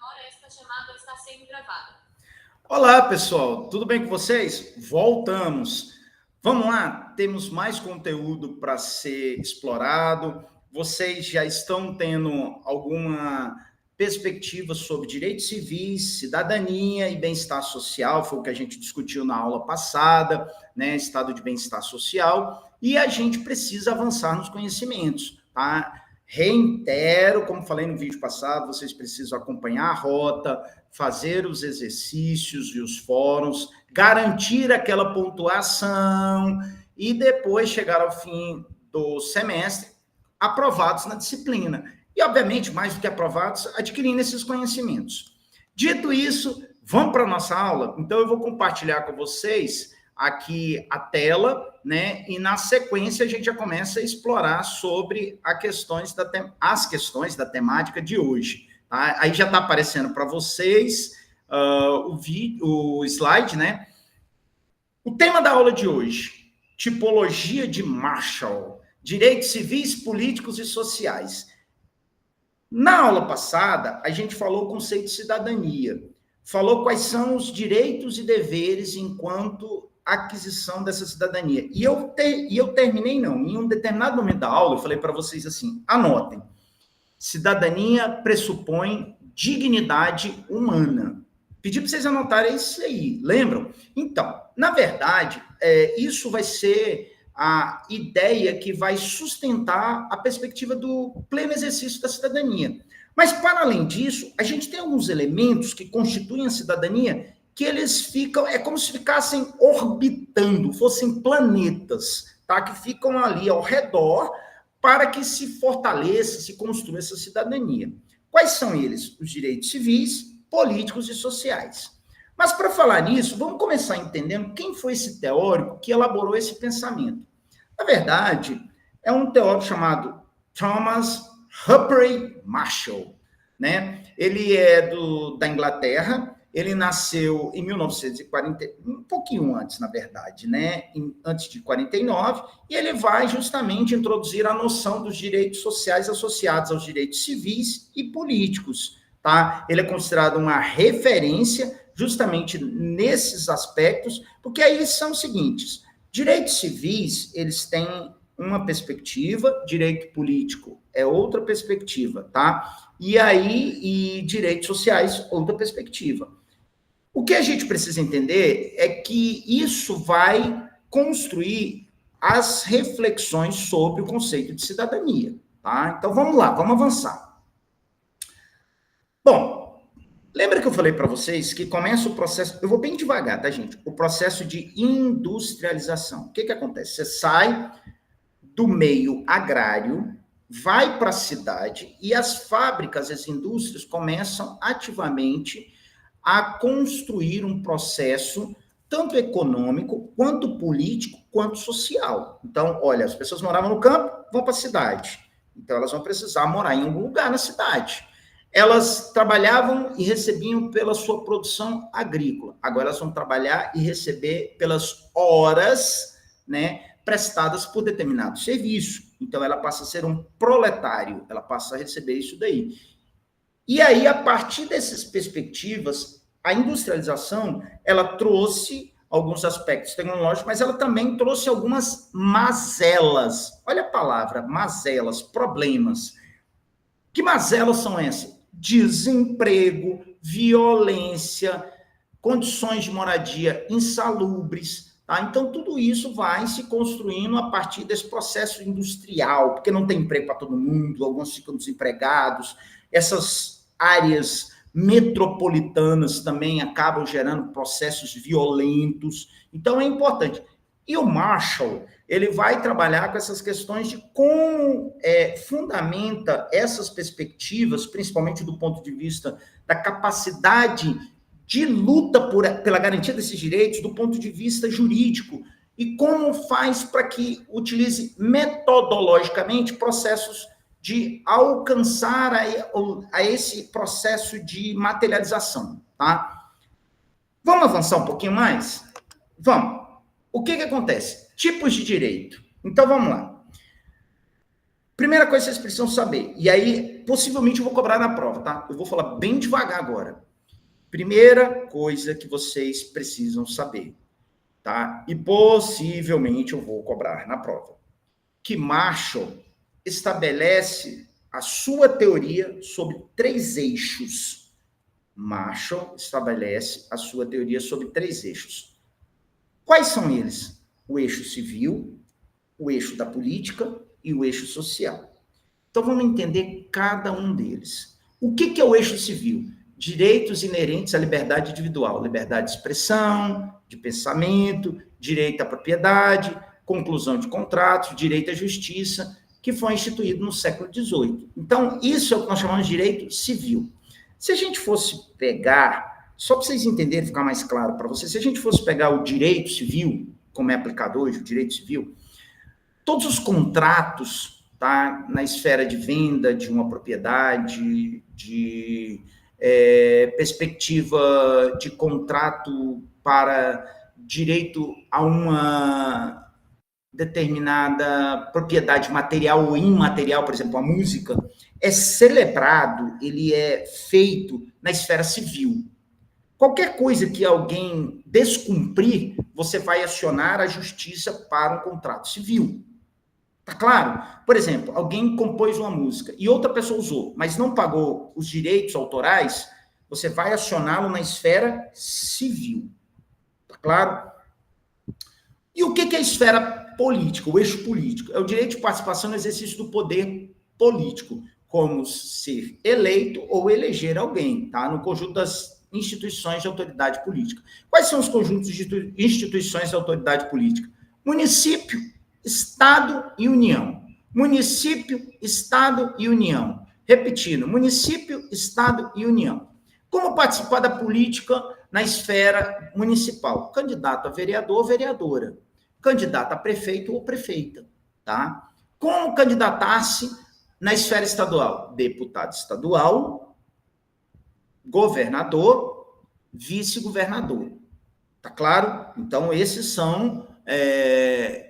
Agora esta chamada está sendo gravada. Olá, pessoal, tudo bem com vocês? Voltamos. Vamos lá, temos mais conteúdo para ser explorado. Vocês já estão tendo alguma perspectiva sobre direitos civis, cidadania e bem-estar social, foi o que a gente discutiu na aula passada, né? Estado de bem-estar social, e a gente precisa avançar nos conhecimentos, tá? Reitero, como falei no vídeo passado, vocês precisam acompanhar a rota, fazer os exercícios e os fóruns, garantir aquela pontuação e depois chegar ao fim do semestre aprovados na disciplina. E, obviamente, mais do que aprovados, adquirindo esses conhecimentos. Dito isso, vamos para a nossa aula? Então, eu vou compartilhar com vocês aqui a tela, né? E na sequência a gente já começa a explorar sobre as questões da temática de hoje. Tá? Aí já está aparecendo para vocês o slide, né? O tema da aula de hoje: tipologia de Marshall, direitos civis, políticos e sociais. Na aula passada, a gente falou o conceito de cidadania, falou quais são os direitos e deveres enquanto aquisição dessa cidadania. E eu terminei, não, em um determinado momento da aula, eu falei para vocês assim, anotem, cidadania pressupõe dignidade humana. Pedi para vocês anotarem isso aí, lembram? Então, na verdade, isso vai ser a ideia que vai sustentar a perspectiva do pleno exercício da cidadania. Mas, para além disso, a gente tem alguns elementos que constituem a cidadania que eles ficam, é como se ficassem orbitando, fossem planetas, tá? Que ficam ali ao redor para que se fortaleça, se construa essa cidadania. Quais são eles? Os direitos civis, políticos e sociais. Mas, para falar nisso, vamos começar entendendo quem foi esse teórico que elaborou esse pensamento. Na verdade, é um teórico chamado Thomas Humphrey Marshall, né? Ele é da Inglaterra, ele nasceu em 1940, um pouquinho antes, na verdade, né? Antes de 49, e ele vai justamente introduzir a noção dos direitos sociais associados aos direitos civis e políticos, tá? Ele é considerado uma referência justamente nesses aspectos, porque aí são os seguintes: direitos civis, eles têm uma perspectiva, direito político é outra perspectiva, tá? E direitos sociais, outra perspectiva. O que a gente precisa entender é que isso vai construir as reflexões sobre o conceito de cidadania, tá? Então, vamos lá, vamos avançar. Bom, lembra que eu falei para vocês que começa o processo, eu vou bem devagar, tá, gente? O processo de industrialização. O que acontece? Você sai do meio agrário, vai para a cidade e as fábricas, as indústrias começam ativamente a construir um processo tanto econômico, quanto político, quanto social. Então, olha, as pessoas moravam no campo, vão para a cidade. Então, elas vão precisar morar em algum lugar na cidade. Elas trabalhavam e recebiam pela sua produção agrícola. Agora elas vão trabalhar e receber pelas horas, né, prestadas por determinado serviço. Então, ela passa a ser um proletário, ela passa a receber isso daí. E aí, a partir dessas perspectivas, a industrialização, ela trouxe alguns aspectos tecnológicos, mas ela também trouxe algumas mazelas. Olha a palavra, mazelas, problemas. Que mazelas são essas? Desemprego, violência, condições de moradia insalubres, tá? Então, tudo isso vai se construindo a partir desse processo industrial, porque não tem emprego para todo mundo, alguns ficam desempregados, essas áreas metropolitanas também acabam gerando processos violentos. Então, é importante. E o Marshall, ele vai trabalhar com essas questões de como fundamenta essas perspectivas, principalmente do ponto de vista da capacidade de luta pela garantia desses direitos, do ponto de vista jurídico, e como faz para que utilize metodologicamente processos de alcançar a esse processo de materialização, tá? Vamos avançar um pouquinho mais? Vamos. O que acontece? Tipos de direito. Então, vamos lá. Primeira coisa que vocês precisam saber, e aí possivelmente eu vou cobrar na prova, tá? Eu vou falar bem devagar agora. Primeira coisa que vocês precisam saber, tá? E possivelmente eu vou cobrar na prova. Que Marshall estabelece a sua teoria sobre 3 eixos. Marshall estabelece a sua teoria sobre 3 eixos. Quais são eles? O eixo civil, o eixo da política e o eixo social. Então, vamos entender cada um deles. O que é o eixo civil? Direitos inerentes à liberdade individual, liberdade de expressão, de pensamento, direito à propriedade, conclusão de contratos, direito à justiça, que foi instituído no século XVIII. Então, isso é o que nós chamamos de direito civil. Se a gente fosse pegar, só para vocês entenderem, ficar mais claro para vocês, se a gente fosse pegar o direito civil, como é aplicado hoje, o direito civil, todos os contratos, tá, na esfera de venda de uma propriedade, de perspectiva de contrato para direito a uma determinada propriedade material ou imaterial, por exemplo, a música, é celebrado, ele é feito na esfera civil. Qualquer coisa que alguém descumprir, você vai acionar a justiça para um contrato civil. Tá claro? Por exemplo, alguém compôs uma música e outra pessoa usou, mas não pagou os direitos autorais, você vai acioná-lo na esfera civil. Tá claro? E o que é a esfera política, o eixo político? É o direito de participação no exercício do poder político, como ser eleito ou eleger alguém, tá? No conjunto das instituições de autoridade política. Quais são os conjuntos de instituições de autoridade política? Município, Estado e União. Município, Estado e União. Repetindo, município, Estado e União. Como participar da política na esfera municipal? Candidato a vereador ou vereadora. Candidato a prefeito ou prefeita. Tá? Como candidatar-se na esfera estadual? Deputado estadual, governador, vice-governador. Tá claro? Então, esses são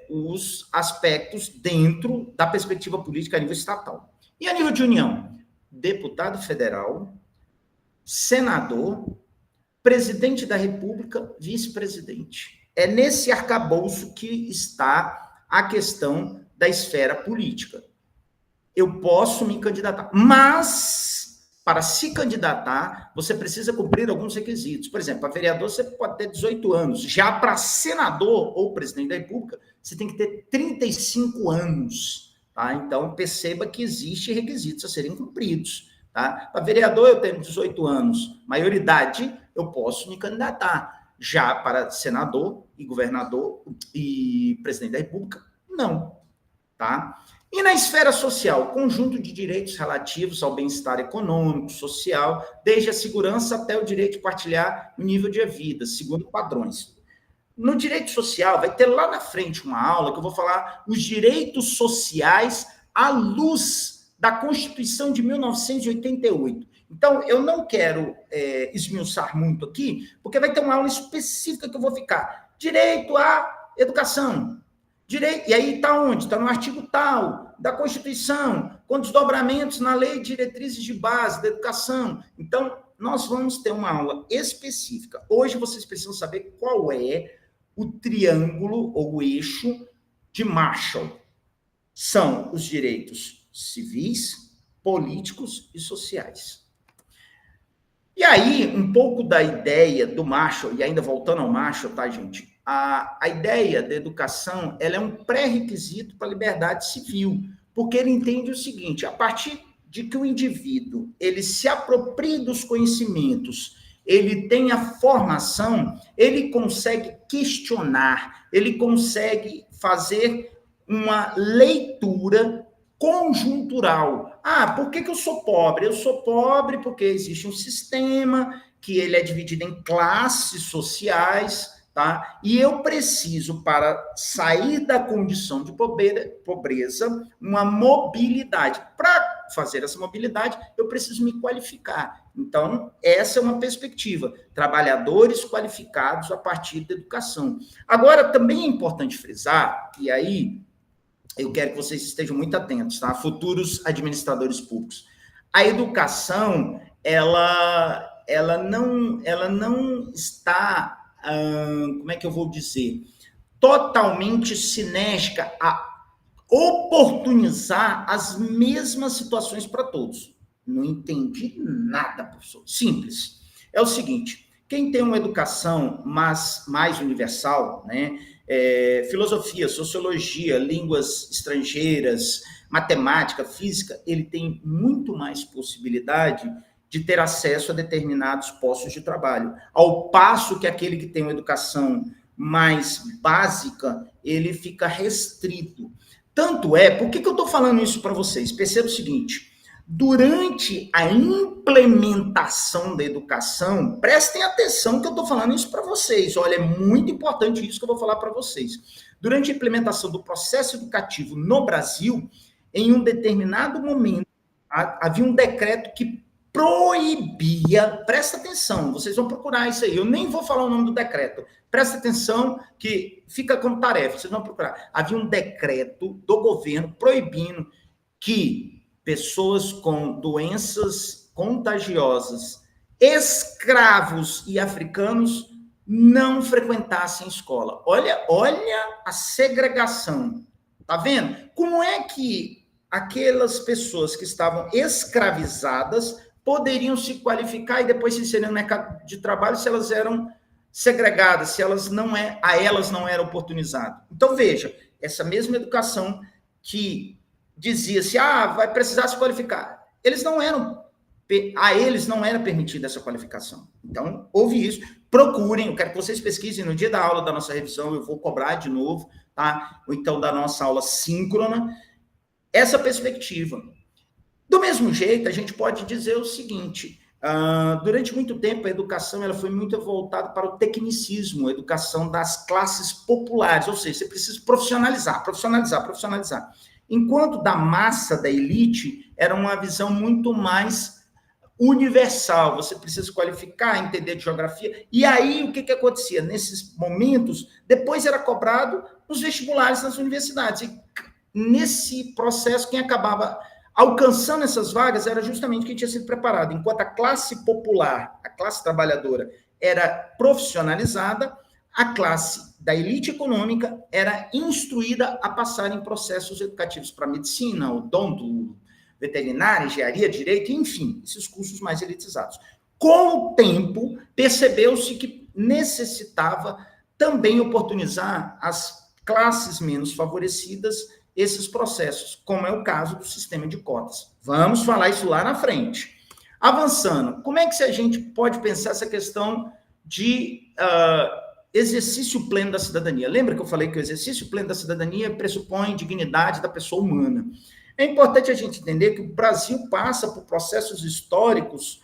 os aspectos dentro da perspectiva política a nível estatal. E a nível de União? Deputado federal, senador, presidente da República, vice-presidente. É nesse arcabouço que está a questão da esfera política. Eu posso me candidatar, mas para se candidatar, você precisa cumprir alguns requisitos. Por exemplo, para vereador, você pode ter 18 anos. Já para senador ou presidente da República, você tem que ter 35 anos. Tá? Então, perceba que existem requisitos a serem cumpridos. Tá? Para vereador, eu tenho 18 anos. Maioridade, eu posso me candidatar. Já para senador e governador e presidente da República, não. Tá? E na esfera social, conjunto de direitos relativos ao bem-estar econômico, social, desde a segurança até o direito de partilhar o nível de vida, segundo padrões. No direito social, vai ter lá na frente uma aula que eu vou falar os direitos sociais à luz da Constituição de 1988. Então, eu não quero esmiuçar muito aqui, porque vai ter uma aula específica que eu vou ficar. Direito à educação. Direito, e aí está onde? Está no artigo tal da Constituição, com desdobramentos na Lei de Diretrizes de Base da Educação. Então, nós vamos ter uma aula específica. Hoje, vocês precisam saber qual é o triângulo ou o eixo de Marshall. São os direitos civis, políticos e sociais. E aí, um pouco da ideia do Marshall, e ainda voltando ao Marshall, tá, gente? A ideia da educação, ela é um pré-requisito para a liberdade civil, porque ele entende o seguinte, a partir de que o indivíduo, ele se aproprie dos conhecimentos, ele tem a formação, ele consegue questionar, ele consegue fazer uma leitura conjuntural. Ah, por que eu sou pobre? Eu sou pobre porque existe um sistema que ele é dividido em classes sociais, tá? E eu preciso, para sair da condição de pobreza, uma mobilidade. Para fazer essa mobilidade, eu preciso me qualificar. Então, essa é uma perspectiva. Trabalhadores qualificados a partir da educação. Agora, também é importante frisar, e aí eu quero que vocês estejam muito atentos, tá? Futuros administradores públicos. a educação, ela não está, como é que eu vou dizer, totalmente sinérgica a oportunizar as mesmas situações para todos. Não entendi nada, professor. Simples. É o seguinte, quem tem uma educação mais universal, né, filosofia, sociologia, línguas estrangeiras, matemática, física, ele tem muito mais possibilidade de ter acesso a determinados postos de trabalho. Ao passo que aquele que tem uma educação mais básica, ele fica restrito. Tanto é, por que eu estou falando isso para vocês? Perceba o seguinte, durante a implementação da educação, prestem atenção que eu estou falando isso para vocês. Olha, é muito importante isso que eu vou falar para vocês. Durante a implementação do processo educativo no Brasil, em um determinado momento, havia um decreto que proibia, presta atenção, vocês vão procurar isso aí, eu nem vou falar o nome do decreto, presta atenção que fica como tarefa, vocês vão procurar. Havia um decreto do governo proibindo que pessoas com doenças contagiosas, escravos e africanos não frequentassem escola. Olha a segregação. Tá vendo? Como é que aquelas pessoas que estavam escravizadas poderiam se qualificar e depois se inserir no mercado de trabalho se elas eram segregadas, se elas a elas não era oportunizado. Então, veja, essa mesma educação que dizia-se, vai precisar se qualificar. A eles não era permitida essa qualificação. Então, houve isso. Procurem, eu quero que vocês pesquisem no dia da aula da nossa revisão, eu vou cobrar de novo, tá? Ou então da nossa aula síncrona, essa perspectiva. Do mesmo jeito, a gente pode dizer o seguinte, durante muito tempo a educação ela foi muito voltada para o tecnicismo, a educação das classes populares, ou seja, você precisa profissionalizar. Enquanto da massa, da elite, era uma visão muito mais universal, você precisa se qualificar, entender de geografia, e aí o que acontecia? Nesses momentos, depois era cobrado nos vestibulares nas universidades, e nesse processo, quem acabava alcançando essas vagas era justamente quem tinha sido preparado. Enquanto a classe popular, a classe trabalhadora, era profissionalizada, a classe da elite econômica era instruída a passar em processos educativos para medicina, odonto, veterinária, engenharia, direito, enfim, esses cursos mais elitizados. Com o tempo, percebeu-se que necessitava também oportunizar as classes menos favorecidas esses processos, como é o caso do sistema de cotas. Vamos falar isso lá na frente. Avançando, como é que a gente pode pensar essa questão de exercício pleno da cidadania? Lembra que eu falei que o exercício pleno da cidadania pressupõe dignidade da pessoa humana? É importante a gente entender que o Brasil passa por processos históricos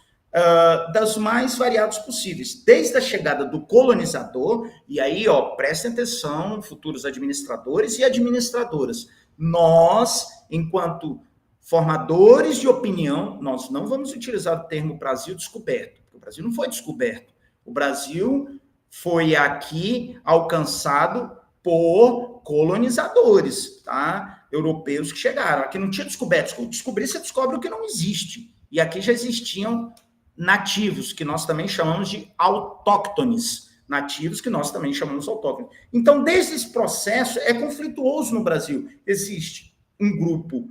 das mais variados possíveis, desde a chegada do colonizador, e aí, prestem atenção, futuros administradores e administradoras. Nós, enquanto formadores de opinião, nós não vamos utilizar o termo Brasil descoberto, porque o Brasil não foi descoberto. O Brasil foi aqui alcançado por colonizadores, tá? Europeus que chegaram. Aqui não tinha descoberto. Descobrir, você descobre o que não existe. E aqui já existiam nativos, que nós também chamamos de autóctones. Nativos, que nós também chamamos de autóctones. Então, desde esse processo, é conflituoso no Brasil. Existe um grupo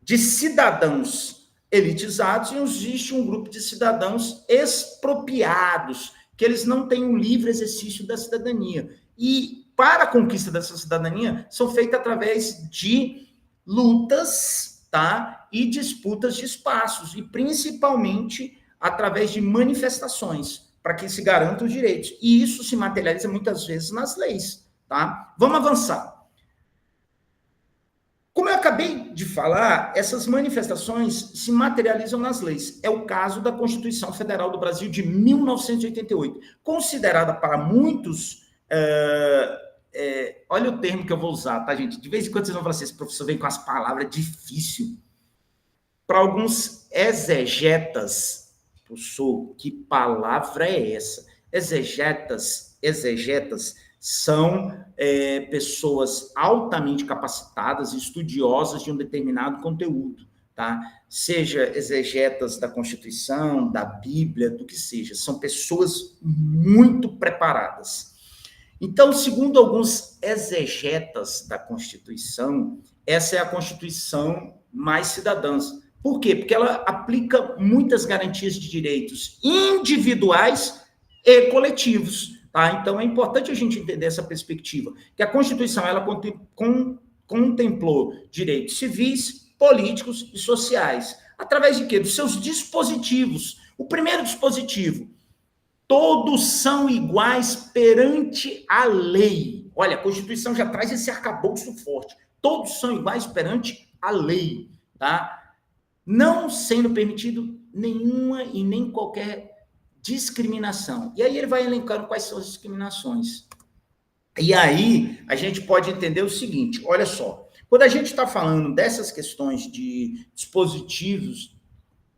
de cidadãos elitizados e existe um grupo de cidadãos expropriados, que eles não têm um livre exercício da cidadania. E, para a conquista dessa cidadania, são feitas através de lutas, tá? E disputas de espaços, e principalmente através de manifestações, para que se garantam os direitos. E isso se materializa muitas vezes nas leis, tá? Vamos avançar. Como eu acabei de falar, essas manifestações se materializam nas leis. É o caso da Constituição Federal do Brasil de 1988, considerada para muitos... olha o termo que eu vou usar, tá, gente? De vez em quando vocês vão falar assim, esse professor vem com as palavras difíceis. Para alguns exegetas, professor, que palavra é essa? Exegetas são pessoas altamente capacitadas, estudiosas de um determinado conteúdo, tá? Seja exegetas da Constituição, da Bíblia, do que seja. São pessoas muito preparadas. Então, segundo alguns exegetas da Constituição, essa é a Constituição mais cidadã. Por quê? Porque ela aplica muitas garantias de direitos individuais e coletivos. Tá? Então, é importante a gente entender essa perspectiva, que a Constituição ela contemplou direitos civis, políticos e sociais. Através de quê? Dos seus dispositivos. O primeiro dispositivo, todos são iguais perante a lei. Olha, a Constituição já traz esse arcabouço forte. Todos são iguais perante a lei, tá? Não sendo permitido nenhuma e nem qualquer discriminação. E aí ele vai elencando quais são as discriminações. E aí a gente pode entender o seguinte, olha só, quando a gente está falando dessas questões de dispositivos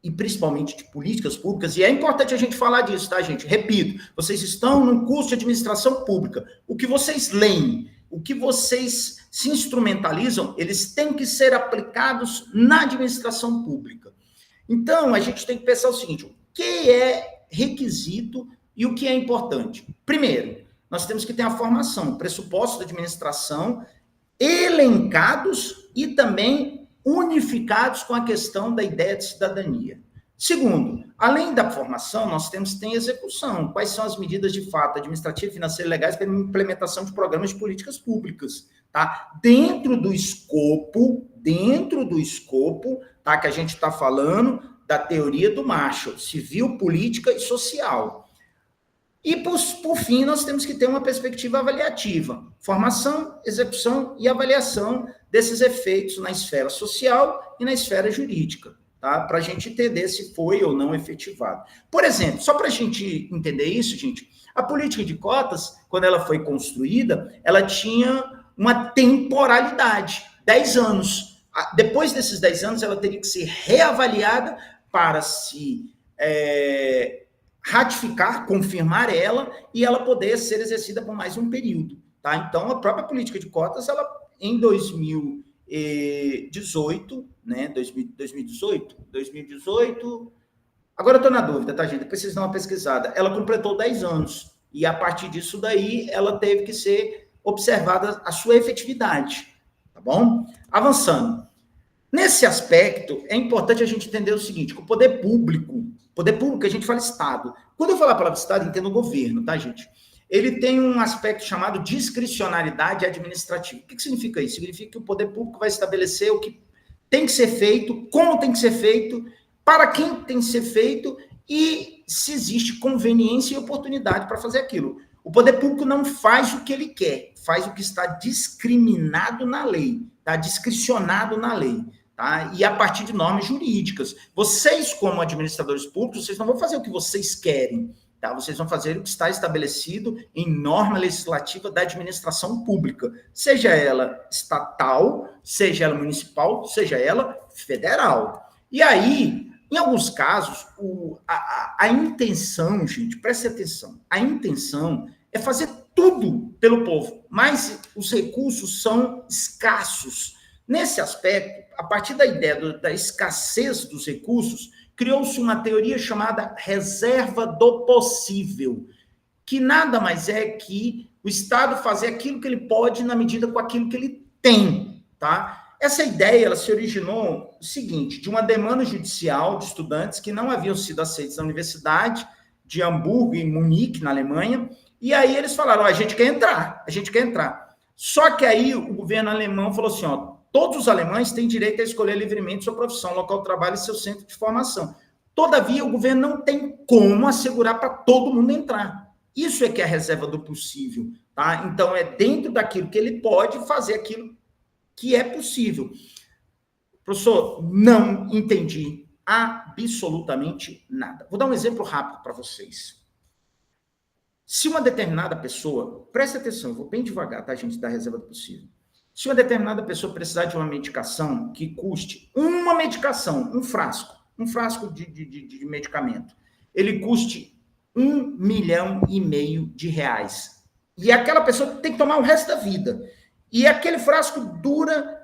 e principalmente de políticas públicas, e é importante a gente falar disso, tá, gente? Repito, vocês estão num curso de administração pública. O que vocês leem, o que vocês se instrumentalizam, eles têm que ser aplicados na administração pública. Então, a gente tem que pensar o seguinte, o que é requisito e o que é importante? Primeiro, nós temos que ter a formação, pressupostos da administração, elencados e também unificados com a questão da ideia de cidadania. Segundo, além da formação, nós temos que ter execução. Quais são as medidas de fato administrativas, financeiras e legais para a implementação de programas de políticas públicas, tá? Dentro do escopo, tá, que a gente está falando da teoria do Marshall, civil, política e social. E, por fim, nós temos que ter uma perspectiva avaliativa. Formação, execução e avaliação desses efeitos na esfera social e na esfera jurídica, tá? Para a gente entender se foi ou não efetivado. Por exemplo, só para a gente entender isso, gente, a política de cotas, quando ela foi construída, ela tinha uma temporalidade, 10 anos. Depois desses 10 anos, ela teria que ser reavaliada para se ratificar, confirmar ela, e ela poder ser exercida por mais um período. Tá? Então, a própria política de cotas, ela, em 2018, né? 2018, agora eu estou na dúvida, tá, gente? Depois vocês dão uma pesquisada. Ela completou 10 anos, e a partir disso daí, ela teve que ser observada a sua efetividade, tá bom? Avançando. Nesse aspecto, é importante a gente entender o seguinte, que o poder público, a gente fala Estado. Quando eu falar a palavra Estado, entendo o governo, tá, gente? Ele tem um aspecto chamado discricionariedade administrativa. O que significa isso? Significa que o poder público vai estabelecer o que tem que ser feito, como tem que ser feito, para quem tem que ser feito e se existe conveniência e oportunidade para fazer aquilo. O poder público não faz o que ele quer, faz o que está discriminado na lei, está discricionado na lei. Tá? E a partir de normas jurídicas. Vocês, como administradores públicos, vocês não vão fazer o que vocês querem, tá? Vocês vão fazer o que está estabelecido em norma legislativa da administração pública, seja ela estatal, seja ela municipal, seja ela federal. E aí, em alguns casos, a intenção, gente, preste atenção, a intenção é fazer tudo pelo povo, mas os recursos são escassos. Nesse aspecto, a partir da ideia da escassez dos recursos, criou-se uma teoria chamada reserva do possível, que nada mais é que o Estado fazer aquilo que ele pode na medida com aquilo que ele tem, tá? Essa ideia, ela se originou o seguinte, de uma demanda judicial de estudantes que não haviam sido aceitos na Universidade de Hamburgo e Munique, na Alemanha, e aí eles falaram, a gente quer entrar. Só que aí o governo alemão falou assim, ó, todos os alemães têm direito a escolher livremente sua profissão, local de trabalho e seu centro de formação. Todavia, o governo não tem como assegurar para todo mundo entrar. Isso é que é a reserva do possível. Tá? Então, é dentro daquilo que ele pode fazer aquilo que é possível. Professor, não entendi absolutamente nada. Vou dar um exemplo rápido para vocês. Se uma determinada pessoa, preste atenção, eu vou bem devagar, tá, gente, da reserva do possível. Se uma determinada pessoa precisar de uma medicação que custe uma medicação, um frasco de medicamento, ele custe R$1,5 milhão de reais. E aquela pessoa tem que tomar o resto da vida. E aquele frasco dura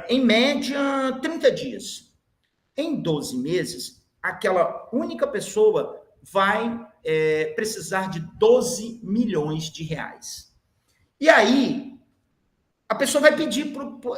em média, 30 dias. Em 12 meses, aquela única pessoa vai precisar de 12 milhões de reais. E aí, a pessoa vai pedir,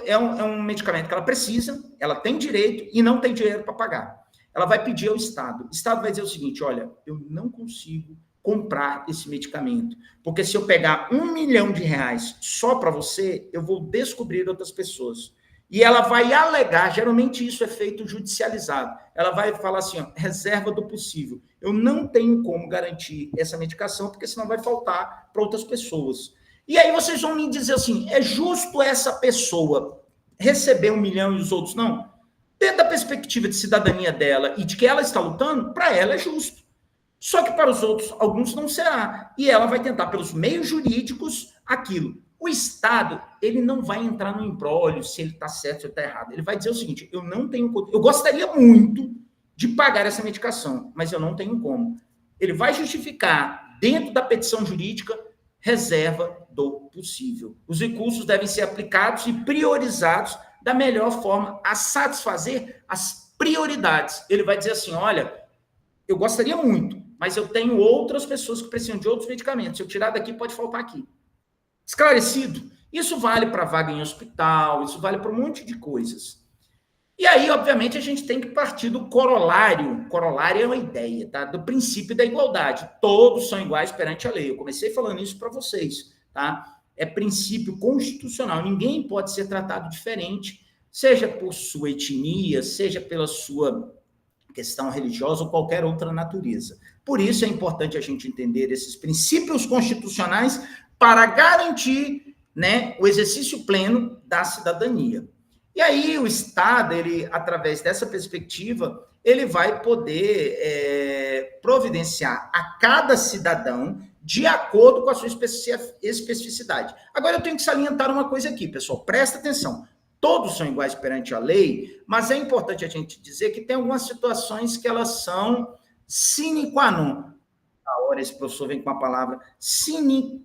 é um medicamento que ela precisa, ela tem direito e não tem dinheiro para pagar. Ela vai pedir ao Estado. O Estado vai dizer o seguinte, olha, eu não consigo comprar esse medicamento, porque se eu pegar 1 milhão de reais só para você, eu vou descobrir outras pessoas. E ela vai alegar, geralmente isso é feito judicializado, ela vai falar assim, ó, reserva do possível. Eu não tenho como garantir essa medicação, porque senão vai faltar para outras pessoas. E aí vocês vão me dizer assim, é justo essa pessoa receber 1 milhão e os outros não? Dentro da perspectiva de cidadania dela e de que ela está lutando, para ela é justo. Só que para os outros, alguns não será. E ela vai tentar, pelos meios jurídicos, aquilo. O Estado, ele não vai entrar no imbróglio se ele está certo ou se ele está errado. Ele vai dizer o seguinte, eu não tenho... Eu gostaria muito de pagar essa medicação, mas eu não tenho como. Ele vai justificar, dentro da petição jurídica, reserva do possível. Os recursos devem ser aplicados e priorizados da melhor forma a satisfazer as prioridades. Ele vai dizer assim, olha, eu gostaria muito, mas eu tenho outras pessoas que precisam de outros medicamentos. Se eu tirar daqui, pode faltar aqui. Esclarecido? Isso vale para vaga em hospital, isso vale para um monte de coisas. E aí, obviamente, a gente tem que partir do corolário. Corolário é uma ideia, tá? Do princípio da igualdade. Todos são iguais perante a lei. Eu comecei falando isso para vocês, tá? É princípio constitucional. Ninguém pode ser tratado diferente, seja por sua etnia, seja pela sua questão religiosa ou qualquer outra natureza. Por isso é importante a gente entender esses princípios constitucionais para garantir, né, o exercício pleno da cidadania. E aí o Estado, ele, através dessa perspectiva, ele vai poder providenciar a cada cidadão de acordo com a sua especificidade. Agora eu tenho que salientar uma coisa aqui, pessoal, presta atenção. Todos são iguais perante a lei, mas é importante a gente dizer que tem algumas situações que elas são sine qua non. A hora esse professor vem com a palavra sine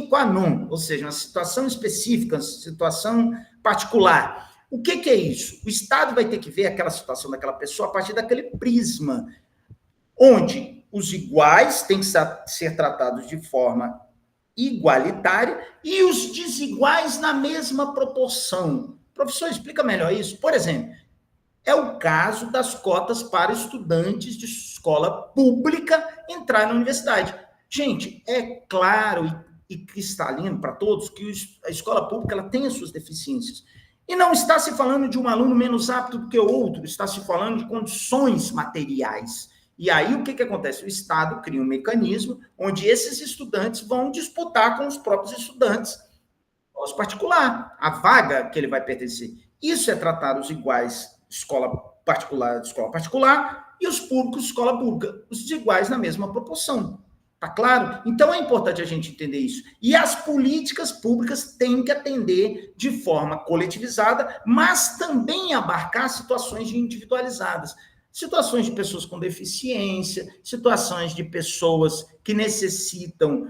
qua non, ou seja, uma situação específica, uma situação particular. O que é isso? O Estado vai ter que ver aquela situação daquela pessoa a partir daquele prisma, onde os iguais têm que ser tratados de forma igualitária e os desiguais na mesma proporção. Professor, explica melhor isso. Por exemplo, é o caso das cotas para estudantes de escola pública entrar na universidade. Gente, é claro e cristalino para todos que a escola pública ela tem as suas deficiências. E não está se falando de um aluno menos apto do que o outro, está se falando de condições materiais. E aí o que acontece? O Estado cria um mecanismo onde esses estudantes vão disputar com os próprios estudantes, os particular, a vaga que ele vai pertencer. Isso é tratar os iguais, escola particular, e os públicos, escola pública, os desiguais na mesma proporção. Tá claro? Então é importante a gente entender isso. E as políticas públicas têm que atender de forma coletivizada, mas também abarcar situações individualizadas. Situações de pessoas com deficiência, situações de pessoas que necessitam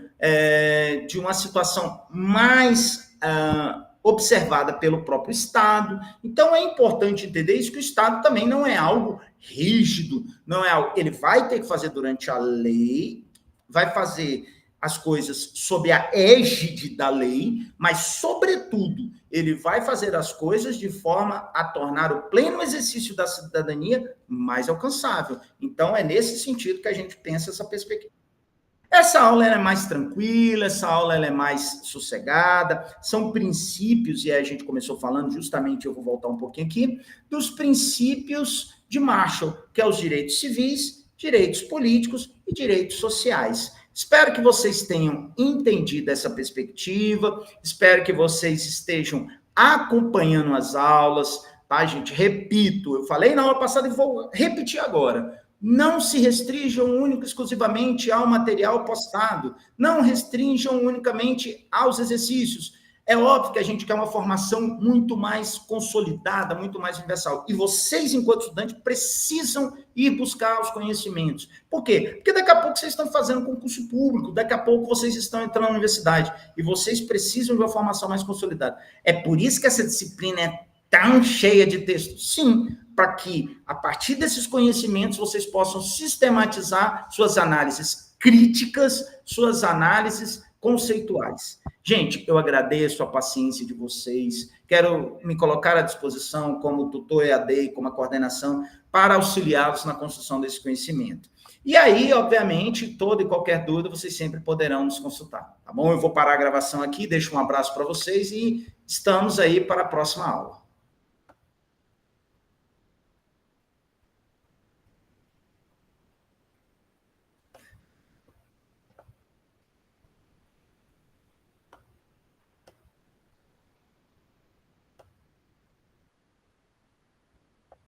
de uma situação mais observada pelo próprio Estado. Então, é importante entender isso, que o Estado também não é algo rígido, não é algo... Ele vai ter que fazer durante a lei, vai fazer as coisas sob a égide da lei, mas, sobretudo, ele vai fazer as coisas de forma a tornar o pleno exercício da cidadania mais alcançável. Então, é nesse sentido que a gente pensa essa perspectiva. Essa aula ela é mais tranquila, essa aula ela é mais sossegada, são princípios, e a gente começou falando justamente, eu vou voltar um pouquinho aqui, dos princípios de Marshall, que é os direitos civis, direitos políticos e direitos sociais. Espero que vocês tenham entendido essa perspectiva, espero que vocês estejam acompanhando as aulas, tá, gente? Repito, eu falei na aula passada e vou repetir agora. Não se restringam única e exclusivamente ao material postado, não restringam unicamente aos exercícios. É óbvio que a gente quer uma formação muito mais consolidada, muito mais universal. E vocês, enquanto estudantes, precisam ir buscar os conhecimentos. Por quê? Porque daqui a pouco vocês estão fazendo concurso público, daqui a pouco vocês estão entrando na universidade e vocês precisam de uma formação mais consolidada. É por isso que essa disciplina é tão cheia de texto. Sim, para que, a partir desses conhecimentos, vocês possam sistematizar suas análises críticas, suas análises conceituais. Gente, eu agradeço a paciência de vocês, quero me colocar à disposição como tutor EAD, como a coordenação, para auxiliá-los na construção desse conhecimento. E aí, obviamente, toda e qualquer dúvida, vocês sempre poderão nos consultar, tá bom? Eu vou parar a gravação aqui, deixo um abraço para vocês e estamos aí para a próxima aula.